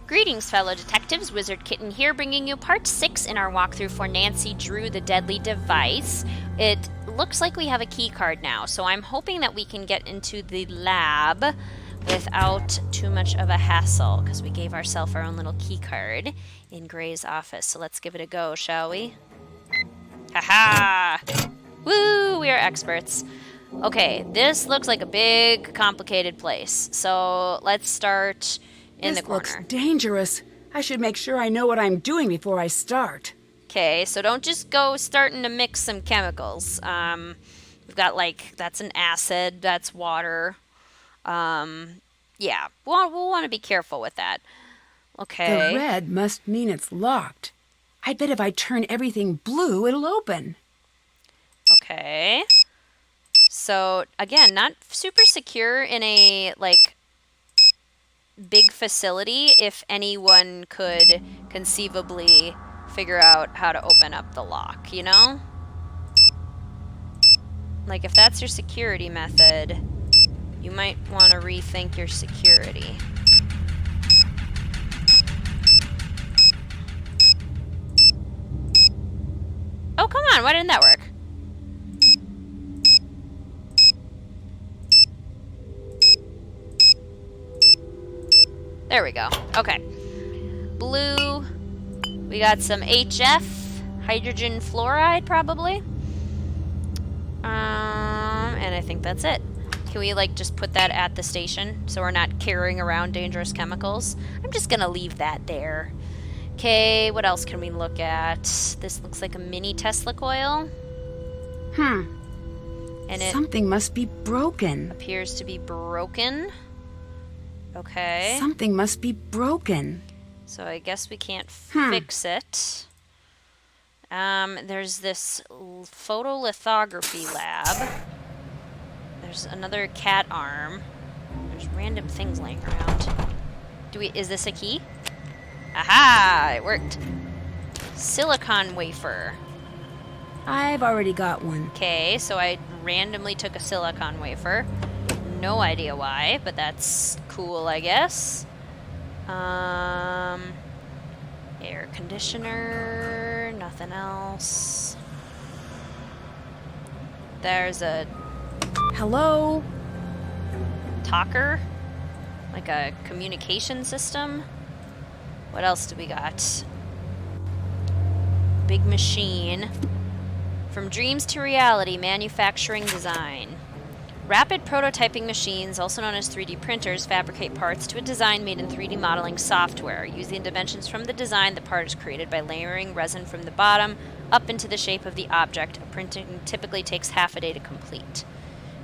Greetings, fellow detectives. Wizard Kitten here, bringing you part 6 in our walkthrough for Nancy Drew the Deadly Device. It looks like we have a key card now, so I'm hoping that we can get into the lab without too much of a hassle, because we gave ourselves our own little key card in Gray's office. So let's give it a go, shall we? Haha! Woo! We are experts. Okay, this looks like a big, complicated place. So let's start in the corner. This looks dangerous. I should make sure I know what I'm doing before I start. Okay, so don't just go starting to mix some chemicals. We've got that's an acid, that's water. Yeah, we'll want to be careful with that. Okay. The red must mean it's locked. I bet if I turn everything blue, it'll open. Okay. So, again, not super secure in a, big facility if anyone could conceivably figure out how to open up the lock, you know? Like, if that's your security method, you might want to rethink your security. Oh, come on, why didn't that work? There we go. Okay. Blue. We got some HF. Hydrogen fluoride, probably. And I think that's it. Can we, just put that at the station so we're not carrying around dangerous chemicals? I'm just gonna leave that there. Okay, what else can we look at? This looks like a mini Tesla coil. And it Something must be broken. appears to be broken. Okay. Something must be broken. So I guess we can't fix it. There's this photolithography lab. There's another cat arm. There's random things laying around. Is this a key? Aha! It worked. Silicon wafer. I've already got one. Okay, so I randomly took a silicon wafer. No idea why, but that's cool, I guess. Air conditioner, nothing else. There's a Hello? talker, like a communication system. What else do we got? Big machine. From dreams to reality, manufacturing design. Rapid prototyping machines, also known as 3D printers, fabricate parts to a design made in 3D modeling software. Using dimensions from the design, the part is created by layering resin from the bottom up into the shape of the object. Printing typically takes half a day to complete.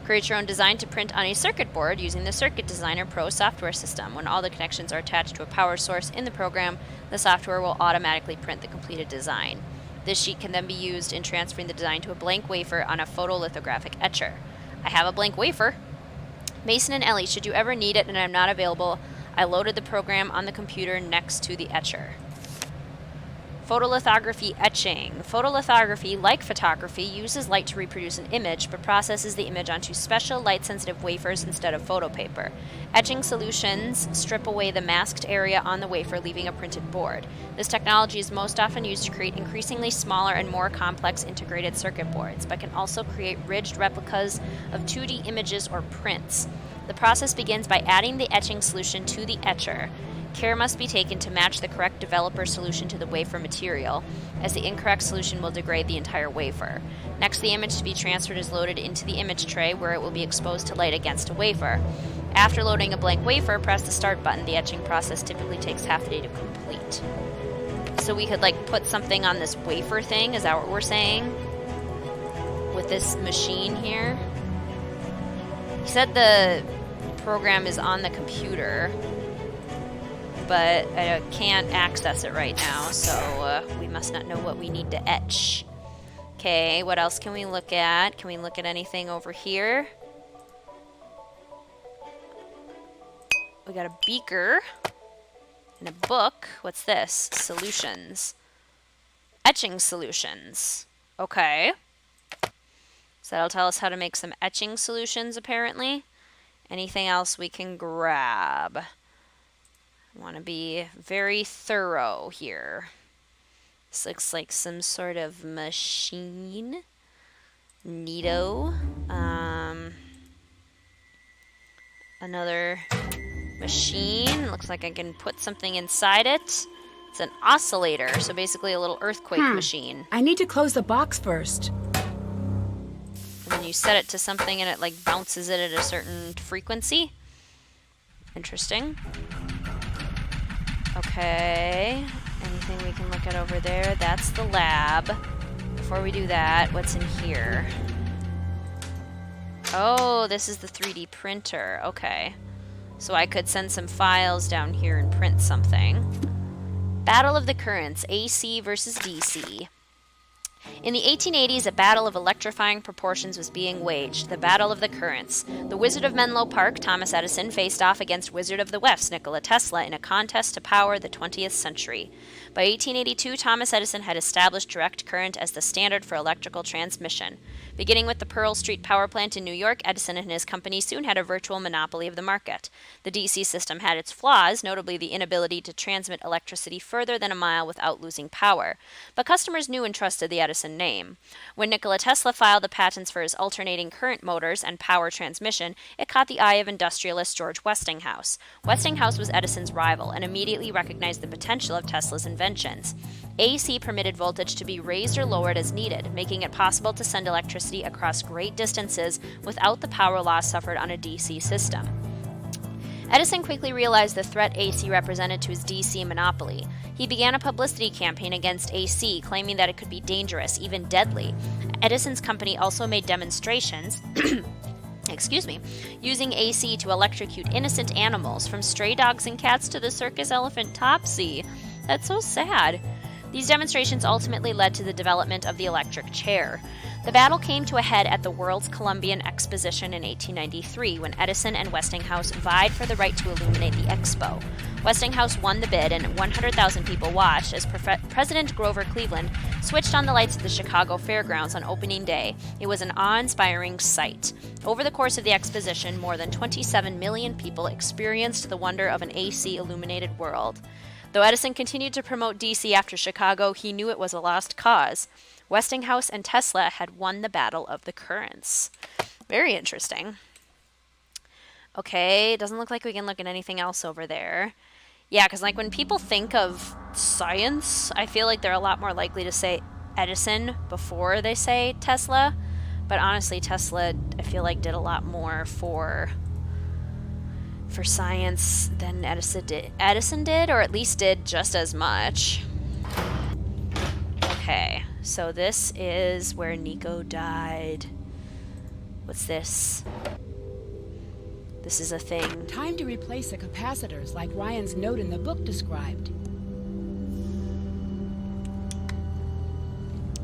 Create your own design to print on a circuit board using the Circuit Designer Pro software system. When all the connections are attached to a power source in the program, the software will automatically print the completed design. This sheet can then be used in transferring the design to a blank wafer on a photolithographic etcher. I have a blank wafer. Mason and Ellie, should you ever need it and I'm not available, I loaded the program on the computer next to the etcher. Photolithography etching. Photolithography, like photography, uses light to reproduce an image, but processes the image onto special light-sensitive wafers instead of photo paper. Etching solutions strip away the masked area on the wafer, leaving a printed board. This technology is most often used to create increasingly smaller and more complex integrated circuit boards, but can also create ridged replicas of 2D images or prints. The process begins by adding the etching solution to the etcher. Care must be taken to match the correct developer solution to the wafer material, as the incorrect solution will degrade the entire wafer. Next, the image to be transferred is loaded into the image tray, where it will be exposed to light against a wafer. After loading a blank wafer, press the start button. The etching process typically takes half a day to complete. So we could put something on this wafer thing, is that what we're saying? With this machine here? He said the program is on the computer, but I can't access it right now, so we must not know what we need to etch. Okay, what else can we look at? Can we look at anything over here? We got a beaker and a book. What's this? Solutions. Etching solutions. Okay. So that'll tell us how to make some etching solutions, apparently. Anything else we can grab? Want to be very thorough here. This looks like some sort of machine. Neato. Another machine. Looks like I can put something inside it. It's an oscillator, so basically a little earthquake machine. I need to close the box first. And then you set it to something and it like bounces it at a certain frequency. Interesting. Okay. Anything we can look at over there? That's the lab. Before we do that, what's in here? Oh, this is the 3D printer. Okay. So I could send some files down here and print something. Battle of the Currents, AC versus DC. In the 1880s, a battle of electrifying proportions was being waged, the Battle of the Currents. The Wizard of Menlo Park, Thomas Edison, faced off against Wizard of the West, Nikola Tesla, in a contest to power the 20th century. By 1882, Thomas Edison had established direct current as the standard for electrical transmission. Beginning with the Pearl Street Power Plant in New York, Edison and his company soon had a virtual monopoly of the market. The DC system had its flaws, notably the inability to transmit electricity further than a mile without losing power. But customers knew and trusted the Edison name. When Nikola Tesla filed the patents for his alternating current motors and power transmission, it caught the eye of industrialist George Westinghouse. Westinghouse was Edison's rival and immediately recognized the potential of Tesla's inventions. AC permitted voltage to be raised or lowered as needed, making it possible to send electricity across great distances without the power loss suffered on a DC system. Edison quickly realized the threat AC represented to his DC monopoly. He began a publicity campaign against AC, claiming that it could be dangerous, even deadly. Edison's company also made demonstrations using AC to electrocute innocent animals, from stray dogs and cats to the circus elephant Topsy. That's so sad. These demonstrations ultimately led to the development of the electric chair. The battle came to a head at the World's Columbian Exposition in 1893, when Edison and Westinghouse vied for the right to illuminate the expo. Westinghouse won the bid, and 100,000 people watched as President Grover Cleveland switched on the lights at the Chicago Fairgrounds on opening day. It was an awe-inspiring sight. Over the course of the exposition, more than 27 million people experienced the wonder of an AC-illuminated world. Though Edison continued to promote DC after Chicago, he knew it was a lost cause. Westinghouse and Tesla had won the battle of the currents. Very interesting. Okay, doesn't look like we can look at anything else over there. Yeah, because like when people think of science, I feel like they're a lot more likely to say Edison before they say Tesla. But honestly, Tesla, I feel like, did a lot more for science than Edison did, or at least did just as much. Okay, so this is where Nico died. What's this? This is a thing. Time to replace the capacitors like Ryan's note in the book described.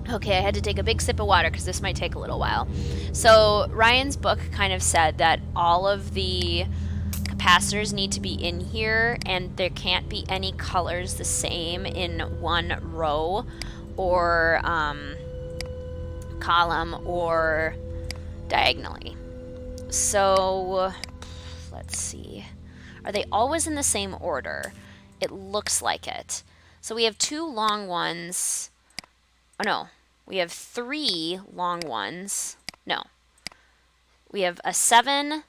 Okay, I had to take a big sip of water because this might take a little while. So Ryan's book kind of said that all of the capacitors need to be in here, and there can't be any colors the same in one row or column or diagonally. So let's see. Are they always in the same order? It looks like it. So we have two long ones. Oh no, we have three long ones. No. We have a 7,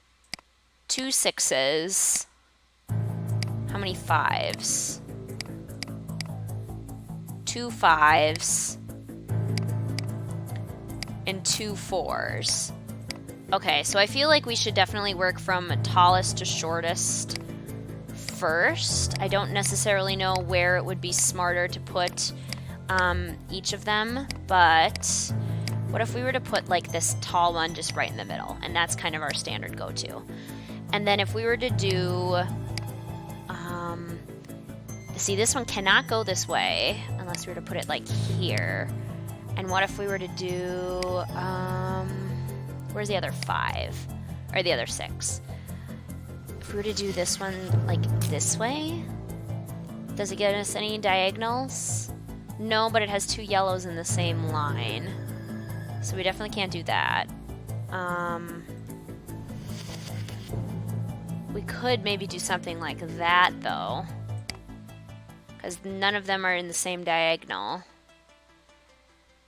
2 6s. How many 5s? 2 5s. And 2 4s. Okay, so I feel like we should definitely work from tallest to shortest first. I don't necessarily know where it would be smarter to put each of them, but what if we were to put like this tall one just right in the middle? And that's kind of our standard go-to. And then if we were to do, see, this one cannot go this way unless we were to put it like here. And what if we were to do, where's the other 5? Or the other 6? If we were to do this one like this way, does it get us any diagonals? No, but it has 2 yellows in the same line. So we definitely can't do that. We could maybe do something like that, though. because none of them are in the same diagonal.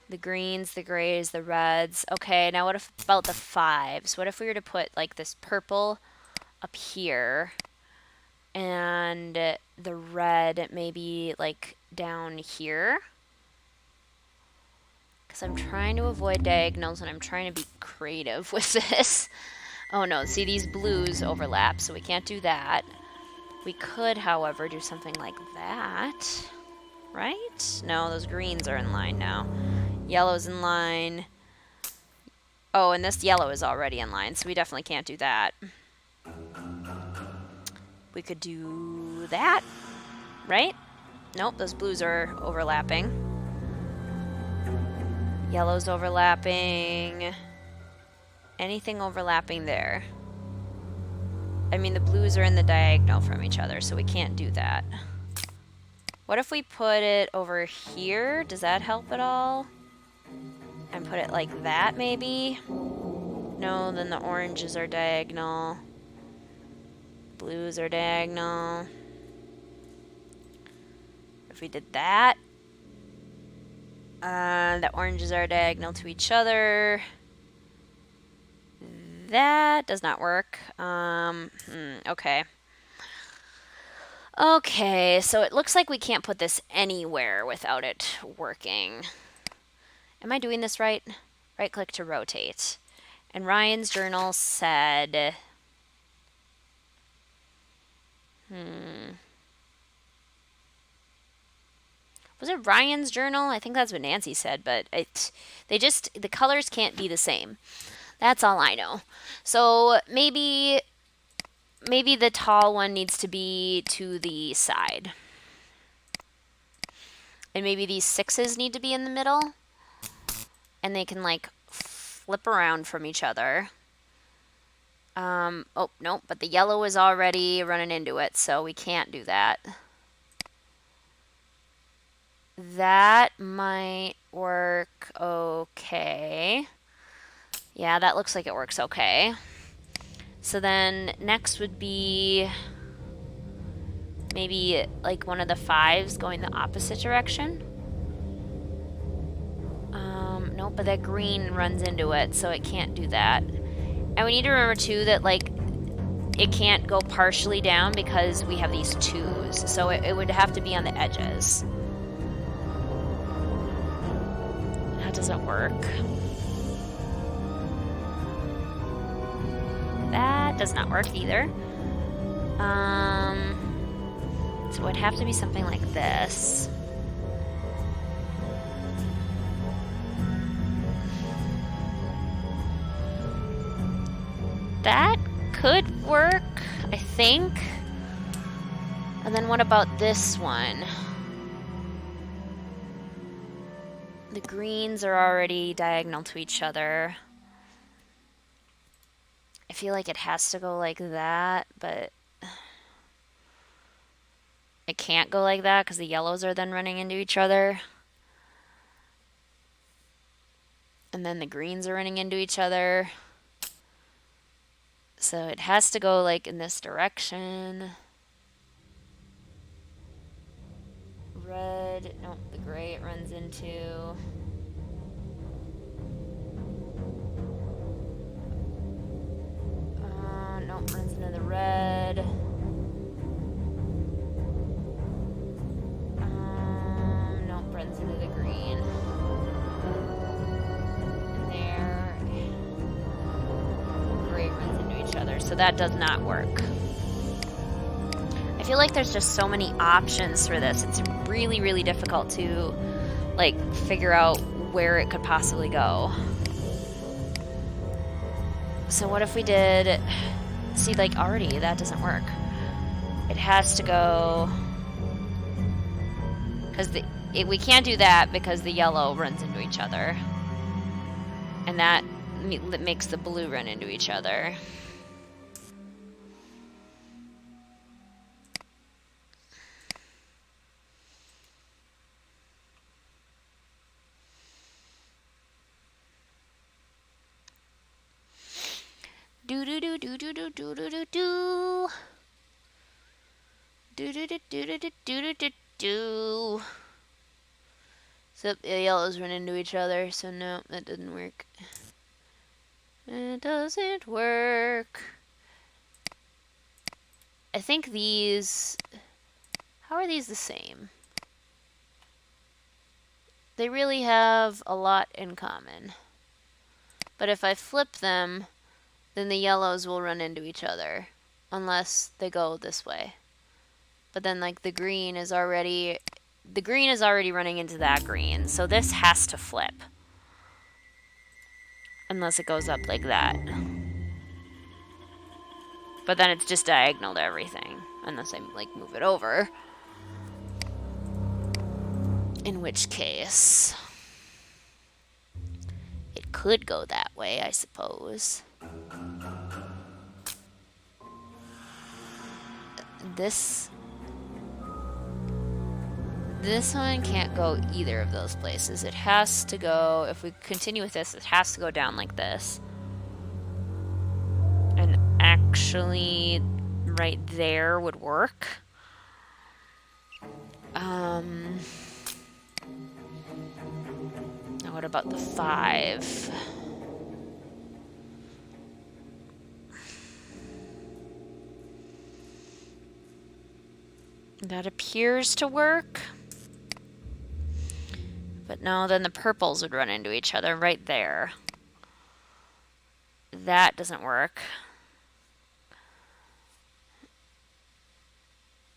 The greens, the grays, the reds. Okay, now what about the 5s? What if we were to put like this purple up here and the red maybe like down here? Because I'm trying to avoid diagonals and I'm trying to be creative with this. Oh no, see, these blues overlap, so we can't do that. We could, however, do something like that. Right? No, those greens are in line now. Yellow's in line. Oh, and this yellow is already in line, so we definitely can't do that. We could do that, right? Nope, those blues are overlapping. Yellow's overlapping. Anything overlapping there? I mean, the blues are in the diagonal from each other, so we can't do that. What if we put it over here? Does that help at all? And put it like that, maybe? No, then the oranges are diagonal. Blues are diagonal. If we did that, the oranges are diagonal to each other. That does not work. Okay. Okay, so it looks like we can't put this anywhere without it working. Am I doing this right? Right click to rotate. And Ryan's journal said... Was it Ryan's journal? I think that's what Nancy said, but the colors can't be the same. That's all I know. So maybe the tall one needs to be to the side. And maybe these 6s need to be in the middle. And they can like flip around from each other. Oh, no, but the yellow is already running into it, so we can't do that. That might work okay. Yeah, that looks like it works okay. So then next would be maybe like one of the 5s going the opposite direction. Nope, but that green runs into it, so it can't do that. And we need to remember too that like it can't go partially down because we have these 2s, so it would have to be on the edges. That doesn't work. That does not work either. So it would have to be something like this. That could work, I think. And then what about this one? The greens are already diagonal to each other. I feel like it has to go like that, but it can't go like that because the yellows are then running into each other. And then the greens are running into each other. So it has to go like in this direction. Red, nope, the gray it runs into. Nope, runs into the red. Nope, runs into the green. And there, gray runs into each other. So that does not work. I feel like there's just so many options for this. It's really, really difficult to like figure out where it could possibly go. So what if we did, see, like already that doesn't work. It has to go, because we can't do that because the yellow runs into each other. And that makes the blue run into each other. Do do do do do do do do do do do do do do do do do do. So the yellows run into each other, so no, that didn't work. It doesn't work. I think these... How are these the same? They really have a lot in common. But if I flip them, then the yellows will run into each other. Unless they go this way. But then, like, the green is already running into that green. So this has to flip. Unless it goes up like that. But then it's just diagonal to everything. Unless I, like, move it over. In which case... it could go that way, I suppose. This one can't go either of those places. It has to go, if we continue with this, it has to go down like this. And actually, right there would work. Now what about the 5? That appears to work. But no, then the purples would run into each other right there. That doesn't work.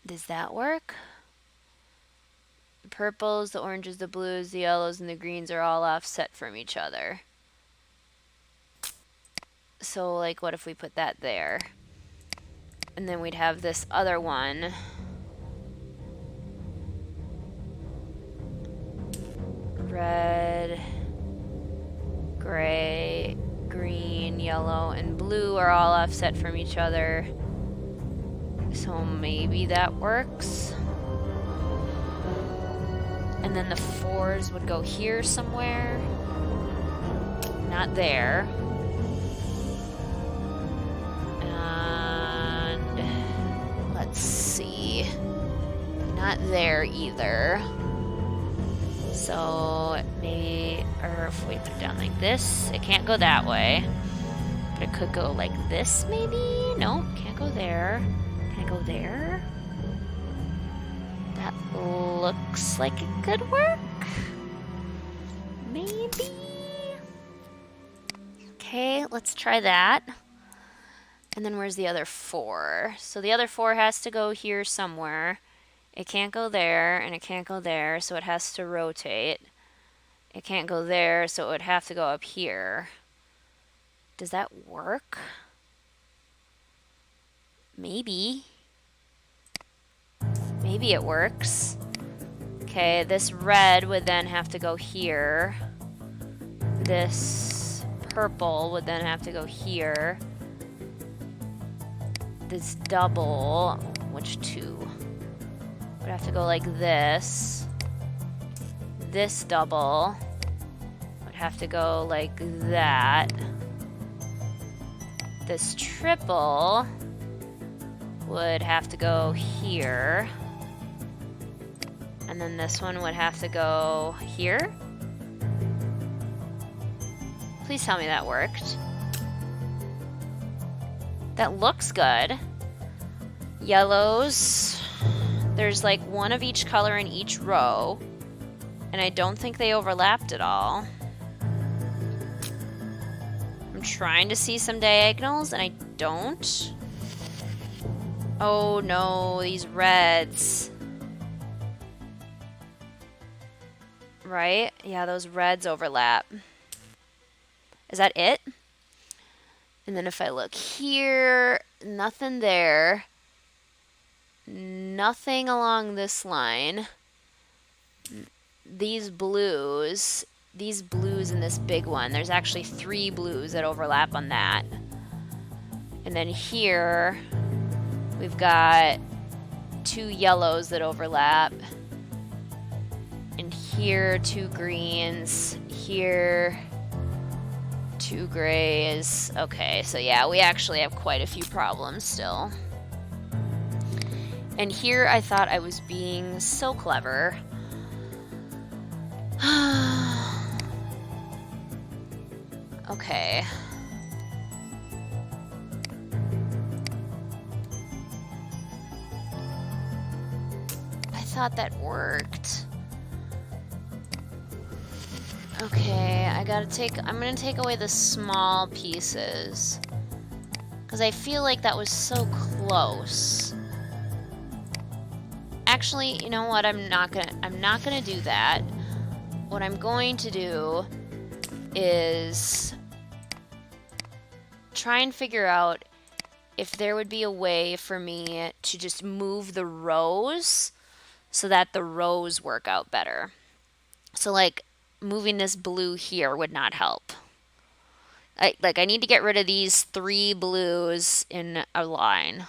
Does that work? The purples, the oranges, the blues, the yellows, and the greens are all offset from each other. So, like, what if we put that there? And then we'd have this other one. Red, gray, green, yellow, and blue are all offset from each other. So maybe that works. And then the 4s would go here somewhere. Not there. And let's see. Not there either. So maybe, or if we put it down like this, it can't go that way. But it could go like this maybe? No, can't go there. Can I go there? That looks like it could work. Maybe. Okay, let's try that. And then where's the other 4? So the other 4 has to go here somewhere. It can't go there, and it can't go there, so it has to rotate. It can't go there, so it would have to go up here. Does that work? Maybe. Maybe it works. Okay, this red would then have to go here. This purple would then have to go here. This double, which 2? Would have to go like this. This double would have to go like that. This triple would have to go here. And then this one would have to go here. Please tell me that worked. That looks good. Yellows. There's like one of each color in each row. And I don't think they overlapped at all. I'm trying to see some diagonals and I don't. Oh no, these reds. Right? Yeah, those reds overlap. Is that it? And then if I look here, nothing there. Nothing along this line. These blues and this big one, there's actually 3 blues that overlap on that. And then here, we've got 2 yellows that overlap. And here, 2 greens. Here, 2 grays. Okay, so yeah, we actually have quite a few problems still. And here I thought I was being so clever. Okay. I thought that worked. Okay, I'm gonna take away the small pieces. Because I feel like that was so close. Actually, you know what? I'm not gonna do that. What I'm going to do is try and figure out if there would be a way for me to just move the rows so that the rows work out better. So like moving this blue here would not help. I need to get rid of these 3 blues in a line.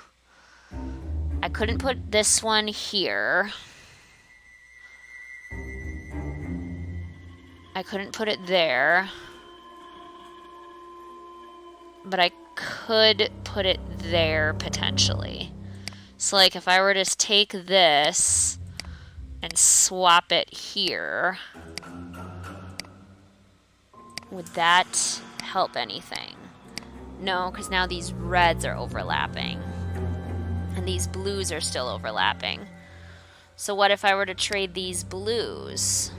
I couldn't put this one here. I couldn't put it there. But I could put it there potentially. So like if I were to take this and swap it here, would that help anything? No, because now these reds are overlapping. And these blues are still overlapping. So what if I were to trade these blues?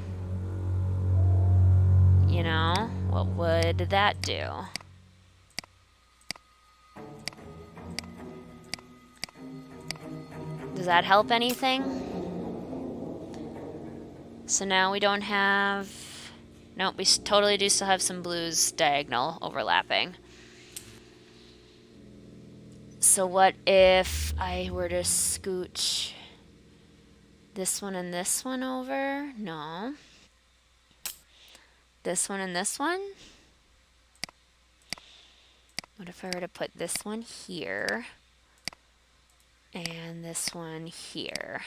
You know, what would that do? Does that help anything? So now we don't have... Nope, we totally do still have some blues diagonal overlapping. So what if I were to scooch this one and this one over? No. This one and this one? What if I were to put this one here and this one here?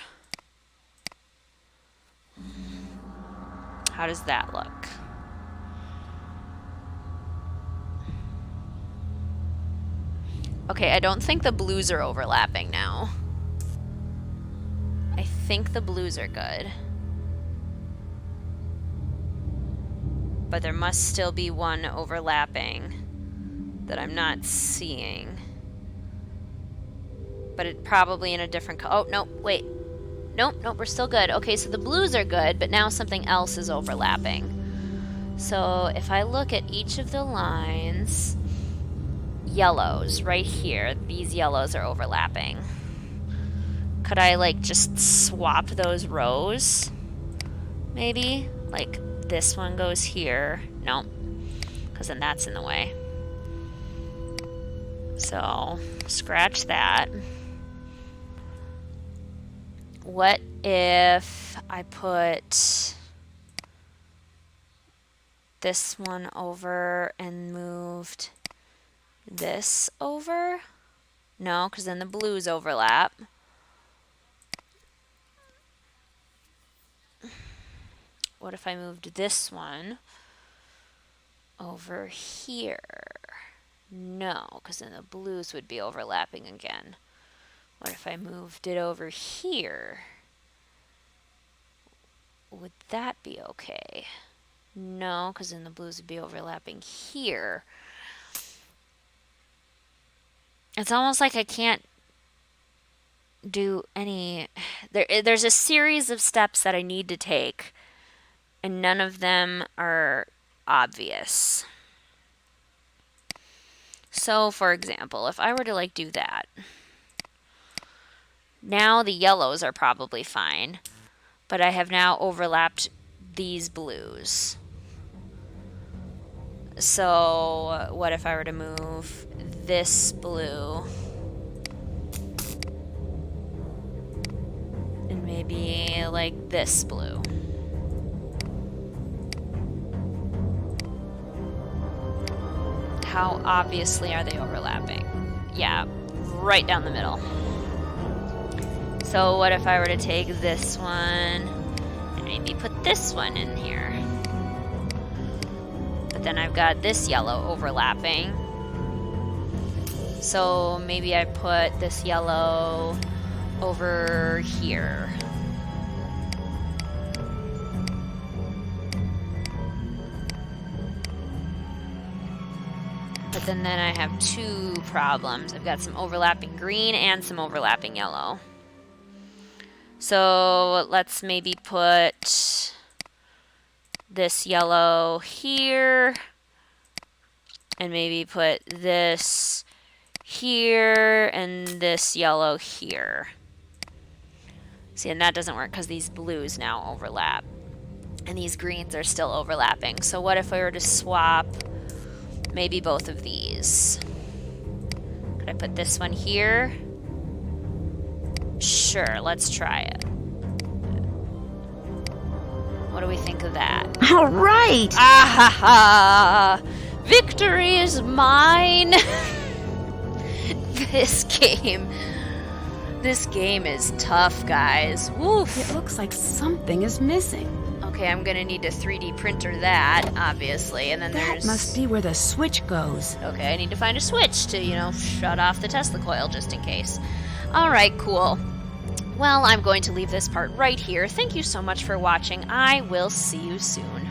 How does that look? Okay, I don't think the blues are overlapping now. I think the blues are good. But there must still be one overlapping that I'm not seeing. But it probably in a different color. Oh, no, wait. Nope, we're still good. Okay, so the blues are good, but now something else is overlapping. So if I look at each of the lines, yellows right here, these yellows are overlapping. Could I like just swap those rows? Maybe? Like this one goes here. No, because then that's in the way. So scratch that. What if I put this one over and moved this over? No, because then the blues overlap. What if I moved this one over here? No, because then the blues would be overlapping again. What if I moved it over here? Would that be okay? No, because then the blues would be overlapping here. It's almost like I can't do any... There's a series of steps that I need to take, and none of them are obvious. So, for example, if I were to like do that, now the yellows are probably fine, but I have now overlapped these blues. So what if I were to move this blue and maybe like this blue? How obviously are they overlapping? Yeah, right down the middle. So what if I were to take this one and maybe put this one in here? But then I've got this yellow overlapping. So maybe I put this yellow over here. But then I have two problems. I've got some overlapping green and some overlapping yellow. So let's maybe put this yellow here, and maybe put this here, and this yellow here. See, and that doesn't work because these blues now overlap, and these greens are still overlapping. So what if I were to swap maybe both of these? Could I put this one here? Sure, let's try it. What do we think of that? All right! Ah ha ha! Victory is mine! This game is tough, guys. Woof! It looks like something is missing. Okay, I'm gonna need to 3D printer that, obviously, and then That must be where the switch goes. Okay, I need to find a switch to, shut off the Tesla coil just in case. Alright, cool. Well, I'm going to leave this part right here. Thank you so much for watching. I will see you soon.